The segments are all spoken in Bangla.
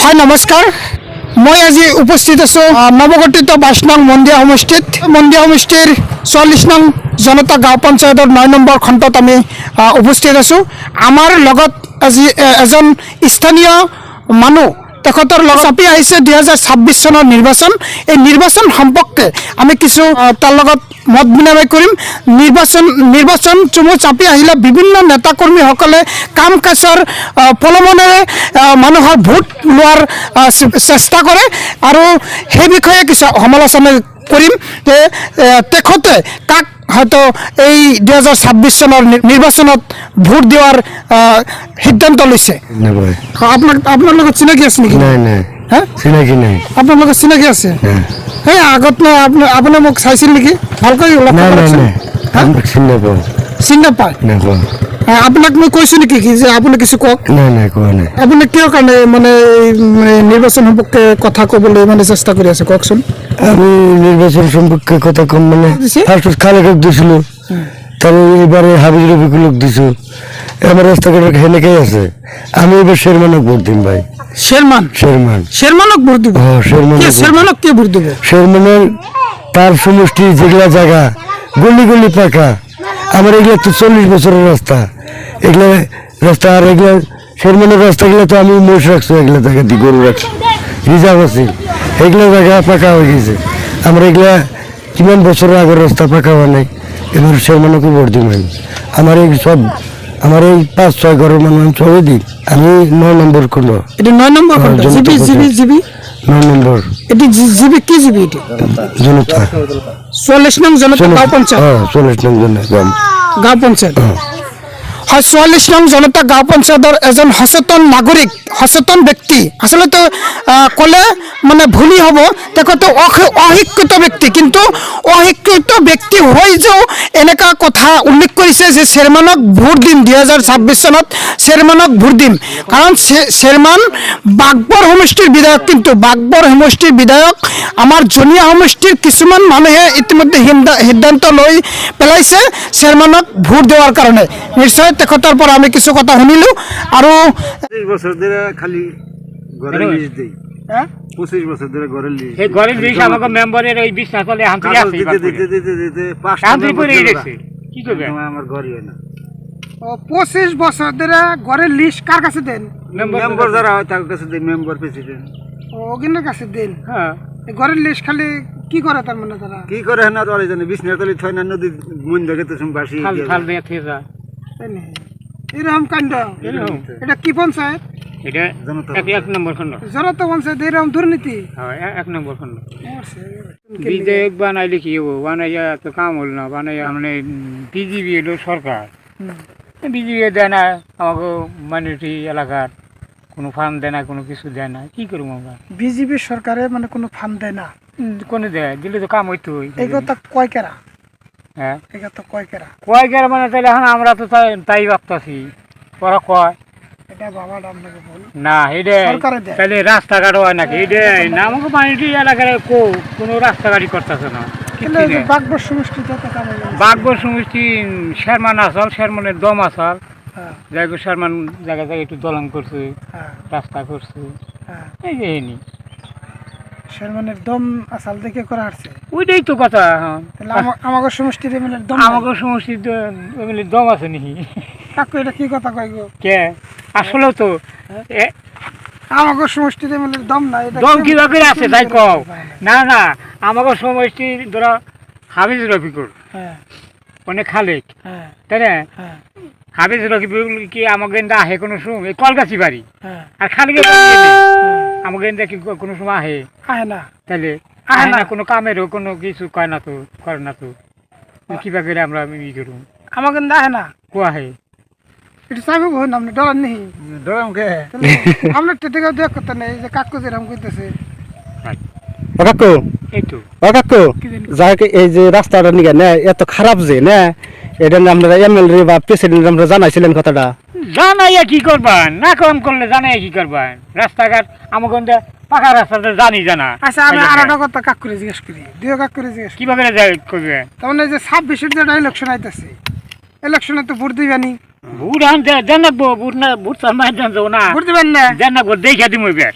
হয় নমস্কাৰ। মই আজি উপস্থিত আছোঁ নৱগঠিত 22 নং মন্দিয়া সমষ্টিত। মন্দিয়া সমষ্টিৰ 44 নং জনতা গাঁও পঞ্চায়তৰ 9 নম্বৰ খণ্ডত আমি উপস্থিত আছোঁ। আমাৰ লগত আজি এজন স্থানীয় মানুহ তেখেতৰ লগত চাপি আহিছে 2026 চনৰ নিৰ্বাচন। এই নিৰ্বাচন সম্পৰ্কে আমি কিছু তাৰ লগত মত বিনিময় কৰিম। নিৰ্বাচন চমু চাপি আহিলে বিভিন্ন নেতাকৰ্মীসকলে কাম কাজৰ প্ৰলোভনেৰে মানুহৰ ভোট লোৱাৰ চেষ্টা কৰে আৰু সেই বিষয়ে কিছু সমালোচনা কৰিম যে তেখেতে কাক হয়তো এই 2026 চনৰ নিৰ্বাচনত ভোট দিয়াৰ সিদ্ধান্ত লৈছে। আপোনাৰ লগত চিনাকি আছে নেকি? নাই নাই চিনাকি নাই। আপোনাৰ লগত চিনাকি আছে? সেই আগত আপুনি মোক চাইছিল নেকি? ভালকৈ চিনি নাপায়। আপোনাক মই কৈছোঁ নেকি যে আপুনি কিছু কওক? নাই নাই কোৱা নাই। আপুনি কিয় কাৰণে মানে নিৰ্বাচন সম্পৰ্কে কথা ক'বলৈ মানে চেষ্টা কৰি আছে কওকচোন? আমি নির্বাচন সম্পর্কে কথা কম মানে ফার্স্ট খালেকক দিছিলো, তারপরে এবারে হাবিজ রফিক লোক দিছো, আমার রাস্তাঘাট সেনেকেই আছে। আমি এবার শেরমানক ভোট দিম ভাই। শেরমানক ভোট দিব? হ্যাঁ শেরমানক কে ভোট দিব? শেরমানের তার সমষ্টি যেগুলা জায়গা গলি গলি পাকা, আমার এগুলা তো 40 বছরের রাস্তা, এগুলা রাস্তা আর এগুলা শেরমানের রাস্তাগুলো তো আমি মোষ রাখছো, এগুলা জায়গা দিয়ে গরু রাখছি, রিজার্ভ আছে, এগুলো জায়গা পাকা হয়ে গেছে। আমরা এগুলা কিমান বছর আগের রাস্তা পাকা হওয়া নাই, এবার শেরমানকে ভোট দিই আমি। আমার এই 5-6 ঘরের মানুষ সবাই দিই। আমি 9 নম্বর খন্ড। এটা 9 নম্বর খন্ড। জিবি 9 নম্বর। এটি জিবি কি জিবি এটি? জনতা 44 নং জনতা গাঁও পঞ্চায়েত। 44 নং গাঁও পঞ্চায়েত। হয় 44 নং জনতা গাঁও পঞ্চায়তৰ এজন সচেতন নাগৰিক, সচেতন ব্যক্তি। আচলতে ক'লে মানে ভুলি হ'ব, তেখেতে অশিক্ষিত ব্যক্তি, কিন্তু অশিক্ষিত ব্যক্তি হৈ যেও এনেকুৱা কথা উল্লেখ কৰিছে যে চেয়াৰমেনক ভোট দিম 2026 চনত, চেয়াৰমেনক ভোট দিম। কাৰণ চেয়াৰমেন বাগবৰ সমষ্টিৰ বিধায়ক, কিন্তু বাগবৰ সমষ্টিৰ বিধায়ক আমাৰ জনীয়া সমষ্টিৰ কিছুমান মানুহে ইতিমধ্যে সিদ্ধান্ত লৈ পেলাইছে চেয়াৰমেনক ভোট দেওয়াৰ কাৰণে। নিশ্চয় তেখেতৰ পৰা আমি কিছু কথা শুনিলোঁ। আৰু 25 বছর ধরে খালি ঘরের লিজ দেই। 25 বছর ধরে ঘরের লিজ। এই ঘরের লিজ আমাকে মেম্বারের ওই বিছনা তলে হামতি আছে। দিতে 5 হামতি করে গেছে। কি করবে? আমার ঘরই হয় না। 25 বছর ধরে ঘরের লিস্ট কার কাছে দেন? মেম্বার যারা হয় তার কাছে দেই, মেম্বার প্রেসিডেন্ট। ওগিনের কাছে দেন? হ্যাঁ। এই ঘরের লিস্ট খালি কি করে তার মানে তারা? কি করে না তো জানি, বিছনা তলে থয় না, নদী মন দেখে তো বাসি খাল দিয়ে থেকে যায়। এরকম কাণ্ড। এটা কি পঞ্চায়েত? এটা এক নম্বর খন্ড। জনতা পঞ্চায়েত এরকম দুর্নীতি? হ্যাঁ, 1 নম্বর খন্ড। বিধেয়ক বানাইলে কি হবো? বানাইয়া তো কাম হল না, বানাইয়া মানে বিজেপি এলো সরকার, বিজেপি দেয় না আমাকে মাইনরিটি এলাকার কোনো ফান্ড দেয় না, কোনো কিছু দেয় না, কি করবো আমরা? বিজেপি সরকারে মানে কোনো ফান্ড দেয় না? কোনো দেয়, দিলে তো কাম হইতো। এই কথা কয় কেরা? হ্যাঁ, এই কথা কয় কেরা? কয় গেলে মানে তাহলে এখন আমরা তো তাই ভাবতেছি, ওরা কয় এটা বাবাটা আপনাকে বল না, এটা তাহলে রাস্তাঘাট হয় নাকি? এটা না, আমাকে মাইনরিটি এলাকার কোনো রাস্তাঘাটই করতেছে না। বাগবর সমষ্টি যত কাম বাগবর সমষ্টি শেরমান আসাল, শেরমানের দম আসাল, যাই হোক শেরমান জায়গা জায়গায় একটু দলং করছে, রাস্তা করছে, এই যে এনি শেরমানের দম আসাল দেখে করা আসছে। ওইটাই তো কথা। আমাকে সমষ্টির এমএলএর দম, আমাকে সমষ্টির এমএলএর দম আছে নাকি? কাকু এটা কি কথা কয় গো? কে আসলে তো আমাকে সমষ্টির এমএলএর দম নাই, দম কিভাবে আছে তাই কও না। না, আমাকে সমষ্টি ধরো হাফিজ রফিকুর, অনেক খালেক, তাই না? হাফিজ রফিকুর কি আমাকে আহে কোনো সময়? কলকাছি বাড়ি আর খালেকে আমাকে কি কোনো সময় আহে? আহে না। তাহলে আহে না, কোনো কামেরও কোনো কিছু কয় না তো, করে না তো, কিভাবে আমরা ই করুন? আমাকে আহে না, কো আহে? এটা চাইব হই না, আপনি ডরার নেই? ডরাম কে? আমরা টেটেকে দেখ কথা নেই যে কাকু যেরকম কইতেছে। কাকু এই তো কাকু যাকে এই যে রাস্তাটা নিয়ে না এত খারাপ যে না, এটা আমরা এমএলএ বা প্রেসিডেন্ট আমরা জানাইছিলেন কথাটা। জানাইয়া কি করবেন? না কম করলে জানাইয়া কি করবেন? রাস্তাঘাট আমাকে পাকা রাস্তাটা জানি জানা। আচ্ছা, আমি আর একটা কথা কাকুরে জিজ্ঞেস করি, দুই কাকুরে জিজ্ঞেস কিভাবে করবে? তার মানে যে 26-এর যেটা ইলেকশন আইতেছে, ইলেকশনে তো ভোট দিবেনি? ভোট আনতে দেন না, ভোট না, ভোট সামাই দেন যাবো না, ভোট দিবেন না? দেন না, ভোট দেখে দিম এবার।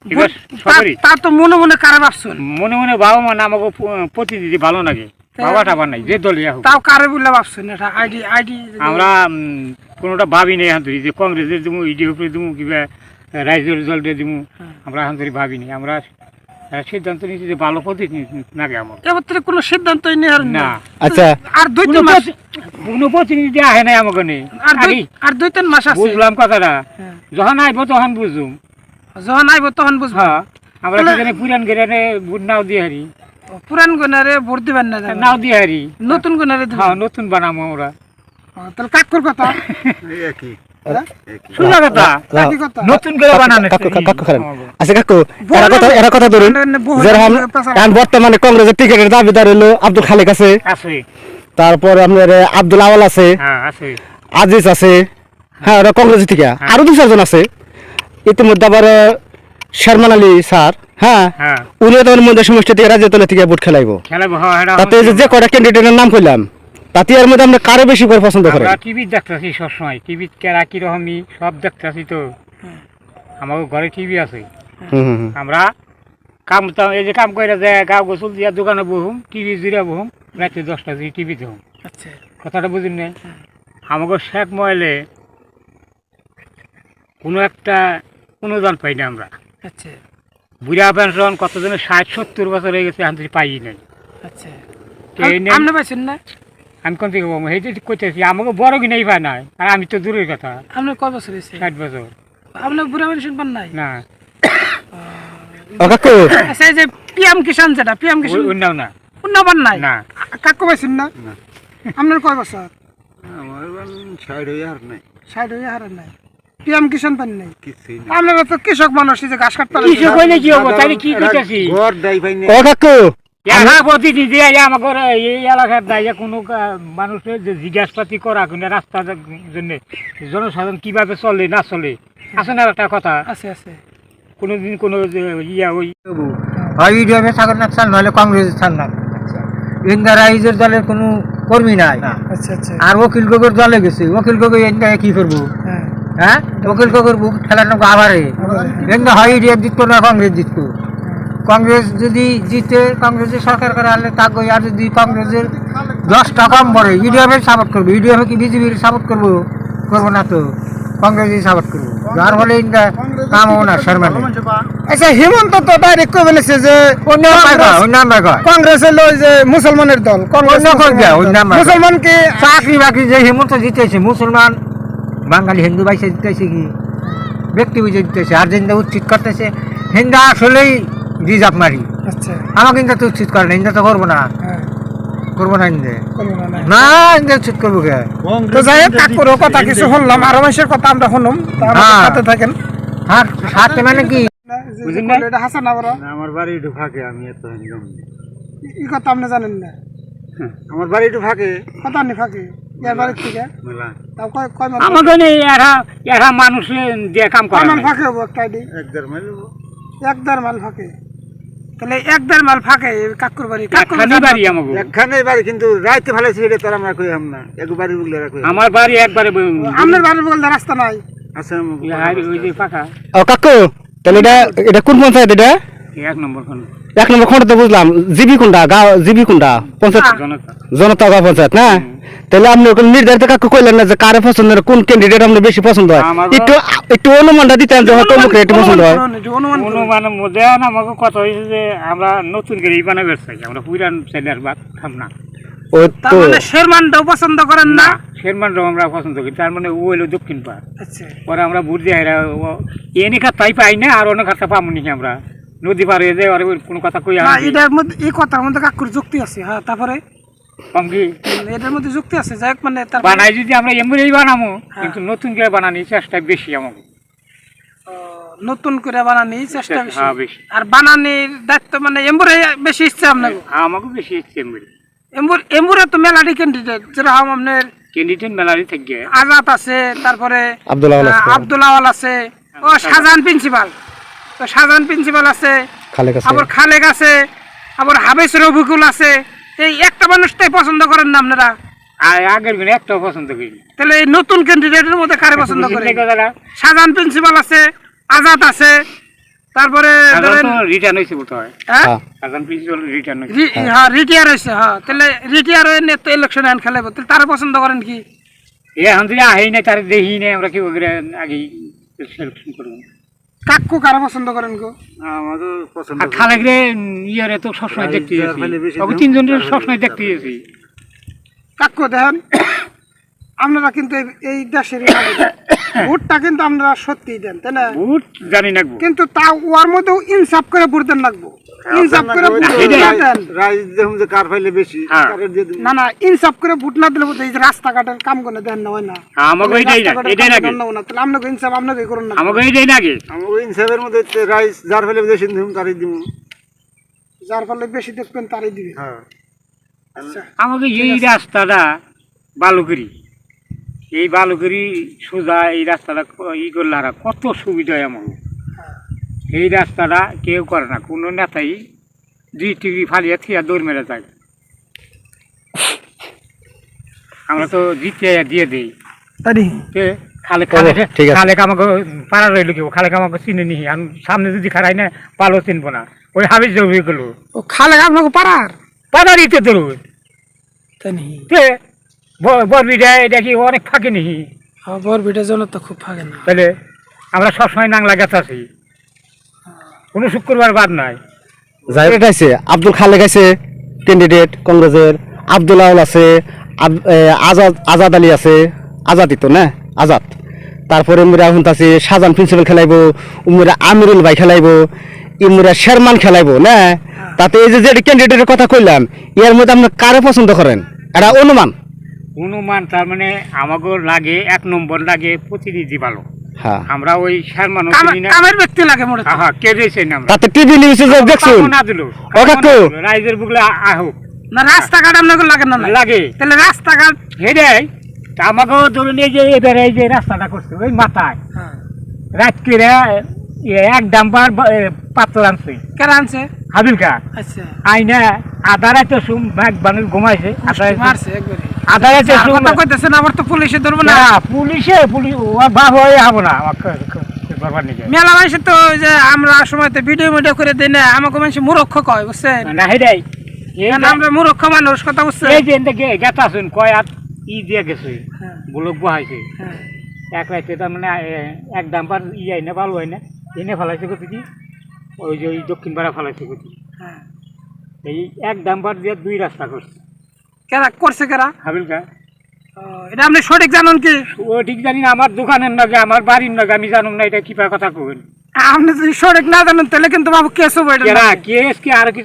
এবার সবারই তা তো মনে মনে কারে ভাবছেন মনে মনে বাবা মানে আমাকে প্রতিনিধি ভালো লাগে বাবা টাবার নাই যে দলীয় হোক তাও কারে বলে ভাবছেন এটা আইডি আইডি আমরা কোনোটা ভাবি নেই এখন যে কংগ্রেসের দিমু ইডিএফের দিমু কিংবা রাইজের দলটা দিমু আমরা এখন ভাবি নেই আমরা সিদ্ধান্ত নিয়েছি যে ভালো প্রতিনিধি লাগে আমার এবার তো কোনো সিদ্ধান্তই নেই আর না আচ্ছা আর দুই তিন মাস কোনো প্রতিনিধি আহে নাই আমাকে নেই আর দুই তিন মাস আছে বুঝলাম কথাটা হ্যাঁ। যখন আইব তখন বুঝুম যখন আইব তখন বুঝবো হ্যাঁ আমরা সেখানে পুরান গেরানে ভোট নাও দিয়ে হারি পুরান গুনারে ভোট দিবেন না জানেন? নাও দিয়ে হারি নতুন গুনারে দিবেন হ্যাঁ নতুন বানাবো আমরা তাহলে কাকুর কথা এই একই শুনলা কথা কাকি কথা নতুন করে বানানো কাকু খারাপ আচ্ছা কাকু এরা কথা ধরুন যেরকম এখন বর্তমানে কংগ্রেসের টিকিটের দাবিদার হলো আব্দুল খালেক আছে আছে তারপর আপনার আব্দুল আওয়াল আছে হ্যাঁ আছে আজিজ আছে হ্যাঁ ওরা কংগ্রেসের থেকে আরো দু চারজন আছে ইতিমধ্যে আবার শর্মান আলী স্যার হ্যাঁ হ্যাঁ উনিও তখন মধ্যে সমষ্টি থেকে রাজ্য তলা থেকে ভোট খেলাইবো খেলাবো হ্যাঁ এটা তাতে যে কটা ক্যান্ডিডেটের নাম কইলাম তাতে এর মধ্যে আমরা কারে বেশি করে পছন্দ করেন আমরা টিভি দেখতেছি সবসময় টিভি কেরা কিরকমই সব দেখতেছি তো আমাদের ঘরে টিভি আছে আমরা কাম এই যে কাম করে যে গাও গোসল দিয়া দোকানে বহুম টিভি জুড়ে বহুম রাতে 10টা দিয়ে টিভি দেখুম আচ্ছা কথাটা বুঝুন নাই আমাকে শেখ মহলে কোনো একটা অনুদান পাই না আমরা আচ্ছা বুড়া পেনশন কতজনের 60-70 বছর হয়ে গেছে আনতে পাই নাই আচ্ছা এই নেই। আপনি পাইছেন না আমি কোন থেকে পাবো এই যে কইতেছি আমাকে বড় কিনেই পায় নাই আর আমি তো দূরের কথা আপনি কয় বছর হয়েছে 60 বছর আপনি বুড়া পেনশন পান নাই না ও কাকু আচ্ছা এই যে পিএম কিষান যেটা পিএম কিষান অন্যাও না অন্য পান নাই না কাকু পাইছেন না আপনার কয় বছর আমার সাইড হয়ে আর নাই 60 হয়ে হারেন নাই পিএম কিষান পান নাই কিছুই না আপনারা তো কৃষক মানুষ এই যে ঘাস কাটতে পারেন কিসে কইলে কি হবো তাহলে কি কইতেছি ঘর দেয় পাই না ও কাকু হ্যাঁ প্রতিনিধি আমাকে এই এলাকার দাইয়া কোনো মানুষের যে জিজ্ঞাসাপাতি করা কোনো রাস্তার জন্য জনসাধারণ কিভাবে চলে না চলে আছে না একটা কথা আছে আছে কোনোদিন কোনো যে ইয়া ওই হয় ইডিএফে সাগর নাকশাল নইলে কংগ্রেসের ছাড়লাম ইন্দিরা রাইজের দলের কোনো কর্মী নাই আচ্ছা আচ্ছা আর ওকিল গগৈর দলে গেছে ওকিল গগৈ ইন্দিরা কি করবো হ্যাঁ হ্যাঁ ওকিল গগৈর বুক খেলানো আবারে ইন্দিরা হয় ইডিএফ জিততো না কংগ্রেস জিততো কংগ্রেস যদি জিতে কংগ্রেসের সরকার করে আনলে তা কই আর যদি কংগ্রেসের 10টা কম পড়ে ইডিএফের সাপোর্ট করবো ইডিএফে কি বিজেপির সাপোর্ট করবো করবো না তো কংগ্রেসই সাপোর্ট করবো যার ফলে ইন্দিরা কাম হবো না শর্মা আচ্ছা হিমন্ত তো ডাইরেক্ট কই বলেছে যে কংগ্রেস হলো ওই যে মুসলমানের দল কংগ্রেস মুসলমানকে চাকরি বাকরি যে হিমন্ত জিতেছে মুসলমান বাঙালি হিন্দু বাইসে জিতেছে কি ব্যক্তি বুঝে জিতেছে আর যেটা উচিত করতেছে হিন্দা আসলেই রিজার্ভ মারি আচ্ছা আমাকে ইন্দা তো উচিত করে না ইন্দা তো করবো না হ্যাঁ করবো না ইন্দে করবো না, না। না ইন্দা উচিত করবো কে তো যাই হোক কাকুরও কথা কিছু শুনলাম আরো মানুষের কথা আমরা শুনুম তা আমাদের হ্যাঁ। সাথে থাকেন আর সাথে মানে কি বুঝলেন না? এটা হাসান না বড় আমার বাড়ি একটু ফাঁকে আমি এত একদম এই কথা আপনি জানেন না আমার বাড়ি একটু ফাঁকে কথা নেই ফাঁকে ইয়ার বাড়ির থেকে মেলা তাও কয় কয় মাল আমাকে নেই এরা মানুষ দিয়ে কাম করে কয় মাল ফাঁকে হবো একটা আইডি 1.5 মাইল হবো। 1.5 মাল ফাঁকে তাহলে 1.5 মাল ফাঁকে কাকুর বাড়ি কাকুর একখানি বাড়ি আমাকে একখানে বাড়ি কিন্তু রাইতে ভালো ছিল তার আমরা কই হাম না একবারই বললে কই আমার বাড়ি একবারে আপনার বাড়ির বলতে রাস্তা নাই আছে ওই যে পাকা ও কাকু তাহলে এটা কোন পঞ্চায়েত এটা 1 নম্বর কোন 1 নম্বর খন্ড তো বুঝলাম জিবি কোনটা গাঁও জিবি কোনটা পঞ্চায়েত জনতা জনতা গাঁও পঞ্চায়েত না তাহলে আপনি ওখানে নির্ধারিত কাকু কইলেন না যে কারে পছন্দ হয়, কোন ক্যান্ডিডেট আপনার বেশি পছন্দ হয় আমারও- একটু অনুমানটা দিতেন যে হয়তো অমুক একটু পছন্দ হয় অনুমানের মধ্যে আমাকে কথা হয়েছে যে আমরা নতুন করে এই বানাবে চাই আমরা পুরান ছেলের বাদ খাম না ও তার তো মানে শেরমানটাও পছন্দ করেন না শেরমানরাও আমরা পছন্দ করি তার মানে ও হলো দক্ষিণ পাড় আচ্ছা পরে আমরা বুঝ দিয়ে এনে খাতাই পাই না আর অন্য খাতা পাবো নাকি আমরা নদী পার হয়ে যায় আর কোনো কথা কই না এটার মধ্যে এই কথার মধ্যে কাকুর যুক্তি আছে হ্যাঁ তারপরে কম কি এটার মধ্যে যুক্তি আছে যাই হোক মানে তার বানাই যদি আমরা এমনি বানাবো কিন্তু নতুন করে বানানোর চেষ্টা বেশি আমাকে নতুন করে বানানির চেষ্টা বেশি হ্যাঁ বেশি আর বানানির দায়িত্ব মানে এম্বুরে বেশি ইচ্ছে আপনার আমাকে বেশি ইচ্ছে এমনি এম্বুরে তো মেলাটি ক্যান্ডিডেট যেরকম আপনার ক্যান্ডিডেট মেলারি থেকে আজাদ আছে তারপরে আব্দুল আওয়াল আছে। আব্দুল আওয়াল আছে ও শাহজাহান প্রিন্সিপাল তো শাহজাহান প্রিন্সিপাল আছে খালেক আছে আবার খালেক আছে আবার হাবেস রবিকুল আছে এই একটা মানুষটাই পছন্দ করেন না আপনারা আর আগের গুলো একটাও পছন্দ করি তাহলে এই নতুন ক্যান্ডিডেটের মধ্যে কারে পছন্দ করেন কথাটা শাহজাহান প্রিন্সিপাল আছে আজাদ আছে তারপরে ধরেন রিটার্ন হয়েছে বোধ হয় হ্যাঁ সাধারণ প্রিন্সিপাল রিটার্ন হয়েছে হ্যাঁ রিটায়ার হয়েছে, হ্যাঁ তাহলে রিটায়ার হয়ে নিয়ে তো ইলেকশন আইন খেলাইব, তাহলে তারা পছন্দ করেন কি? এখন যদি আহেই নাই তার দেখি নাই আমরা কি ওগুলো আগেই সিলেকশন করবো। কাকু কারা পছন্দ করেন গো? আমাদের পছন্দ আর খালেকরে ইয়ারে তো সবসময় দেখতে রাইজ যাচ্ছি, যার ফলে বেশি তবে দাম। তিনজনের সবসময় দেখতে যাচ্ছি। কাকু দেখেন আপনারা কিন্তু এই দেশের ভোটটা কিন্তু আপনারা সত্যিই দেন, তাই না? ভোট জানি না গো। কিন্তু তা ওর মধ্যেও ইনসাফ করে ভোট দেন লাগবো, ইনসাফ করে ভোট না দেন রাইজ দেখুন যে কার ফাইলে বেশি হ্যাঁ। কারের দিয়ে দিন। না না ইনসাফ করে ভোট না দিলে বোধহয় এই যে রাস্তাঘাটের কাম করে দেন না হয় না, আমাকে এইটাই না, রাস্তাঘাটের এটাই কাম নাকি দেন না, তাহলে আপনাকে ইনসাফ আপনাকে করুন না, আমাকে এইটাই নাকি আমাকে ইনসাফের মধ্যে রাইজ যার ফাইলে বেশি দিন তারই দিব। যার ফলে বেশি দেখবেন তারই দিবে। হ্যাঁ আচ্ছা আমাকে এই রাস্তাটা বালুকরি, এই বালুকরি সোজা এই রাস্তাটা ই করলে আর কত সুবিধা হয় আমার। এই রাস্তাটা কেউ করে না, কোনো নেতাই 2 টিভি ফালিয়ে থিয়া দৌড় মেরে যায়। আমরা তো জিতে দিয়ে দিই তাই কে খালে খালে খালে আমাকে পাড়া রইল কেউ খালে আমাকে চিনে নি, আমি সামনে যদি খারাই না পালো চিনবো না, ওই হাবিজ জমি গেলো ও খালে আপনাকে পারার পাড়ারিতে তোর তাই নি বরবিটা এটা কি অনেক ফাঁকে নিহি, বরবিটার জন্য তো খুব ফাঁকে না। তাহলে আমরা সবসময় নাংলা গেছে আছি, কোনো শুক্রবার বাদ নাই। যাই গাইছে আব্দুল খালেক আছে ক্যান্ডিডেট কংগ্রেসের, আব্দুল আউল আছে, আজাদ আলী আছে, আজাদই তো না আজাদ, তারপরে মুরা এখন আছে শাহজাহান প্রিন্সিপাল খেলাইবো, উমরা আমিরুল ভাই খেলাইবো, ইমরা শেরমান খেলাইবো না। তাতে এই যে ক্যান্ডিডেটের কথা কইলাম এর মধ্যে আপনি কারে পছন্দ করেন? এটা অনুমান। অনুমান তার মানে আমাকে লাগে 1 নম্বর লাগে প্রতিনিধি ভালো, হ্যাঁ আমরা ওই শারমান কামের ব্যক্তি লাগে মনে হয়। কে দিয়েছেন আমরা তাতে টিভি নিউজে যে দেখছুন না দিল ও কাকু রাইজের বুকলে আহুক না রাস্তাঘাট আপনাকে লাগে না? লাগে তাহলে রাস্তাঘাট হেডাই আমাকে ধরুন এই যে এবারে এই যে রাস্তাটা করছে ওই মাথায় রাত করে এক ডাম্পার পাত্র আনছে কেরা আনছে? হাবিল কা আচ্ছা আইনা আধা রাতে শুম ব্যাগ বানুল ঘুমাইছে মারছে একবারে। আধা রাতে শুম কথা কইতেছেন আবার তো পুলিশে ধরবো না। না পুলিশ বাপ হয়ে হবো না আমাকে বাবার নিকে মেলা মানুষ তো ওই যে আমরা সময়তে ভিডিও মিডিও করে দেই না, আমাকে মানুষ মূর্খ কয় বুঝছেন, না হেডাই কারণ আমরা মূর্খ মানুষ কথা বুঝছেন। এই যে এনতে গেতা শুন কয় আর ই দিয়ে গেছে ব্লক বহাইছে এক রাইতে তার মানে এক ডাম্পার আইনে ভালো হয় না এনে ফেলাইছে কোথায় কি ওই যে ওই দক্ষিণ পাড়া ফেলাইছে কোথায় এই এক ডাম্পার দিয়ে 2 রাস্তা করছে কেরা করছে কেরা? হাবিল কা এটা আপনি সঠিক জানেন কি? ও ঠিক জানি না, আমার দোকানের নাগে আমার বাড়ির নাগে আমি জানুম না, এটা কি কথা কবেন আপনি যদি সঠিক না জানেন তাহলে কিন্তু বাবু কেস হবে এটা। কেস কি আর কি